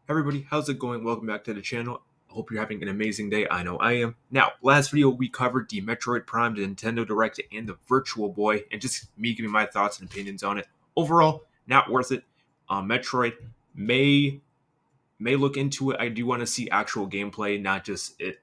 Everybody, how's it going? Welcome back to the channel. I hope you're having an amazing day. I know I am. Now, last video we covered the Metroid Prime, the Nintendo Direct, and the Virtual Boy, and just me giving my thoughts and opinions on it. Overall, not worth it. Metroid may look into it. I do want to see actual gameplay, not just it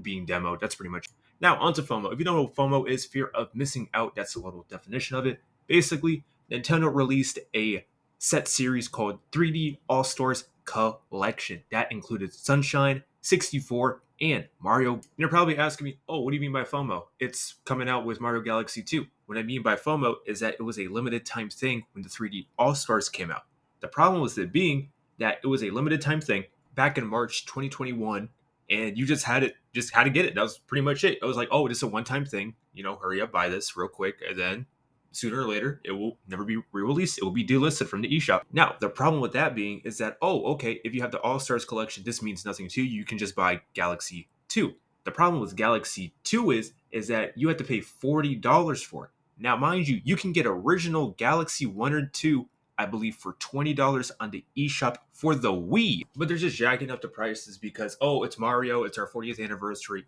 being demoed. That's pretty much it. Now, onto FOMO. If you don't know what FOMO is, fear of missing out. That's a little definition of it. Basically, Nintendo released a set series called 3D All Stars Collection. That included Sunshine, 64, and Mario. And you're probably asking me, oh, what do you mean by FOMO? It's coming out with Mario Galaxy 2. What I mean by FOMO is that it was a limited time thing when the 3D All Stars came out. The problem with it being that it was a limited time thing back in March 2021, and you just had to get it. That was pretty much it. I was like, oh, this is a one-time thing. Hurry up, buy this real quick, and then sooner or later it will never be re-released. It will be delisted from the eShop. Now, the problem with that being is that, oh, okay, if you have the All-Stars collection, this means nothing to you. You can just buy Galaxy 2. The problem with Galaxy 2 is that you have to pay $40 for it. Now, mind you, you can get original Galaxy 1 or 2, I believe, for $20 on the eShop for the Wii. But they're just jacking up the prices because, oh, it's Mario, it's our 40th anniversary,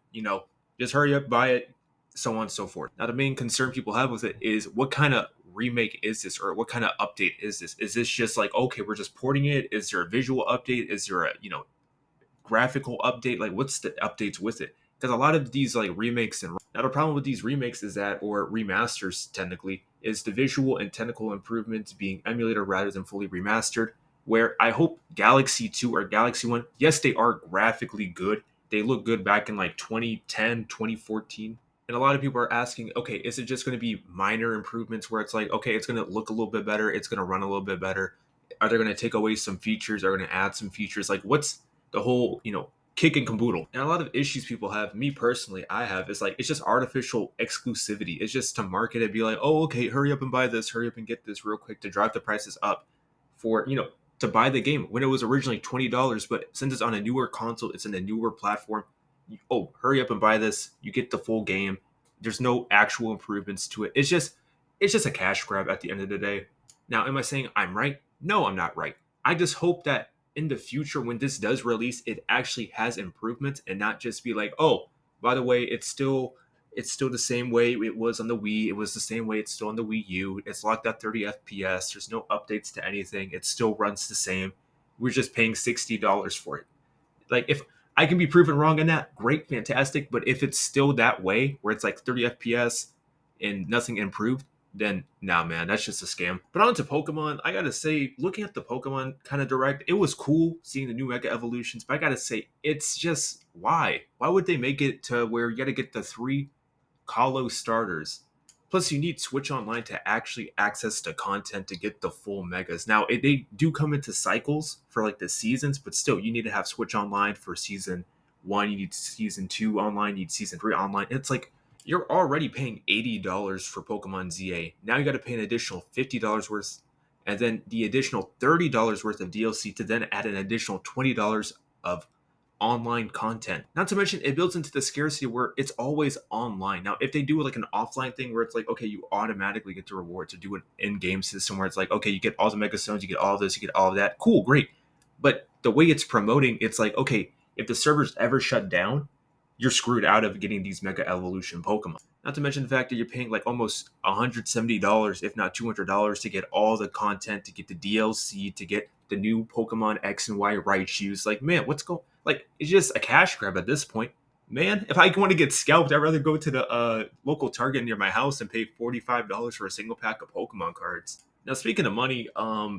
just hurry up, buy it, so on and so forth. Now, the main concern people have with it is what kind of remake is this, or what kind of update is this? Is this just like, okay, we're just porting it? Is there a visual update? Is there a, graphical update? Like, what's the updates with it? Because a lot of these like remakes and now the problem with these remakes is that, or remasters technically, is the visual and technical improvements being emulated rather than fully remastered. Where I hope Galaxy 2 or Galaxy 1, yes, they are graphically good. They look good back in like 2010, 2014. And a lot of people are asking, okay, is it just going to be minor improvements where it's like, okay, it's going to look a little bit better, it's going to run a little bit better? Are they going to take away some features? Are they going to add some features? Like, what's the whole, kick and caboodle? And a lot of issues people have, me personally, I have, is like, it's just artificial exclusivity. It's just to market it, be like, oh, okay, hurry up and buy this, hurry up and get this real quick to drive the prices up for, to buy the game when it was originally $20. But since it's on a newer console, it's in a newer platform, oh, hurry up and buy this. You get the full game. There's no actual improvements to it. It's just a cash grab at the end of the day. Now, am I saying I'm right? No, I'm not right. I just hope that in the future, when this does release, it actually has improvements and not just be like, oh, by the way, it's still the same way it was on the Wii. It was the same way it's still on the Wii U. It's locked at 30 FPS. There's no updates to anything. It still runs the same. We're just paying $60 for it. Like, if I can be proven wrong on that, great, fantastic. But if it's still that way, where it's like 30 FPS and nothing improved, then nah, man, that's just a scam. But on to Pokemon, I gotta say, looking at the Pokemon kind of direct, it was cool seeing the new Mega Evolutions. But I gotta say, it's just why? Why would they make it to where you gotta get the 3 Kalos starters? Plus, you need Switch Online to actually access the content to get the full megas. Now, they do come into cycles for like the seasons, but still, you need to have Switch Online for season 1. You need season 2 online. You need season 3 online. It's like you're already paying $80 for Pokemon ZA. Now you got to pay an additional $50 worth, and then the additional $30 worth of DLC to then add an additional $20 of online content. Not to mention, it builds into the scarcity where it's always online. Now, if they do like an offline thing where it's like, okay, you automatically get the rewards, to do an in-game system where it's like, okay, you get all the Mega Stones, you get all this, you get all of that. Cool, great. But the way it's promoting, it's like, okay, if the servers ever shut down, you're screwed out of getting these Mega Evolution Pokemon. Not to mention the fact that you're paying like almost $170, if not $200, to get all the content, to get the DLC, to get the new Pokemon X and Y Raichus. Like, man, what's going? Like, it's just a cash grab at this point. Man, if I want to get scalped, I'd rather go to the local Target near my house and pay $45 for a single pack of Pokemon cards. Now, speaking of money,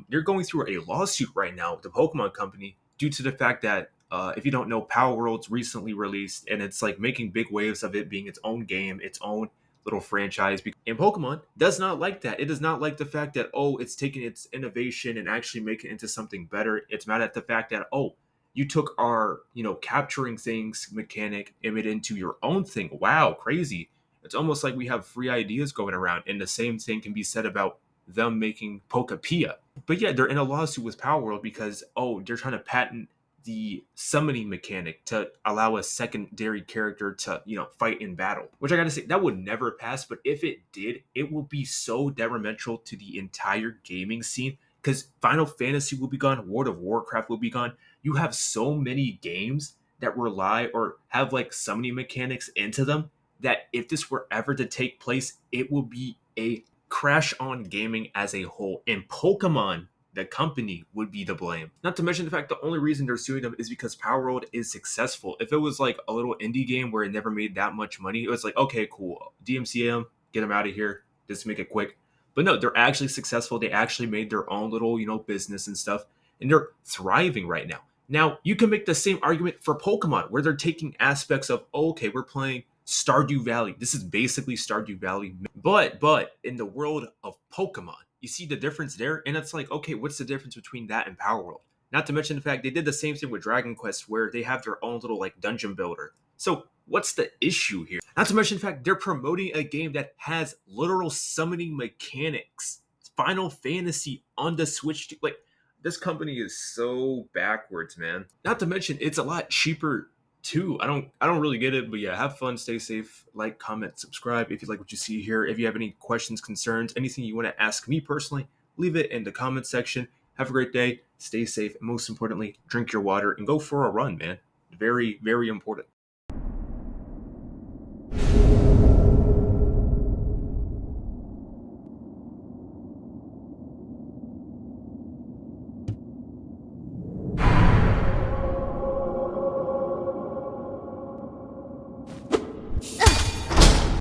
they're going through a lawsuit right now with the Pokemon Company due to the fact that, if you don't know, Power World's recently released, and it's like making big waves of it being its own game, its own little franchise. And Pokemon does not like that. It does not like the fact that, oh, it's taking its innovation and actually making it into something better. It's mad at the fact that, oh, you took our, capturing things mechanic and made it into your own thing. Wow, crazy. It's almost like we have free ideas going around, and the same thing can be said about them making Pokepia. But yeah, they're in a lawsuit with Power World because, oh, they're trying to patent the summoning mechanic to allow a secondary character to, fight in battle. Which I gotta say, that would never pass, but if it did, it will be so detrimental to the entire gaming scene because Final Fantasy will be gone, World of Warcraft will be gone. you have so many games that rely or have like so many mechanics into them that if this were ever to take place, it will be a crash on gaming as a whole. And Pokemon, the company, would be to blame. Not to mention the fact the only reason they're suing them is because Power World is successful. If it was like a little indie game where it never made that much money, it was like, okay, cool, DMCA get them out of here, just make it quick. But no, they're actually successful. They actually made their own little, business and stuff, and they're thriving right now. Now, you can make the same argument for Pokemon, where they're taking aspects of, oh, okay, we're playing Stardew Valley. This is basically Stardew Valley, but in the world of Pokemon, you see the difference there, and it's like, okay, what's the difference between that and Power World? Not to mention the fact they did the same thing with Dragon Quest, where they have their own little like dungeon builder. So what's the issue here? Not to mention the fact they're promoting a game that has literal summoning mechanics. Final Fantasy on the Switch. Like, this company is so backwards, man. Not to mention it's a lot cheaper too. I don't really get it, but yeah, have fun, stay safe, like, comment, subscribe if you like what you see here. If you have any questions, concerns, anything you want to ask me personally, leave it in the comment section. Have a great day, stay safe, and most importantly, drink your water and go for a run, man. Very, very important.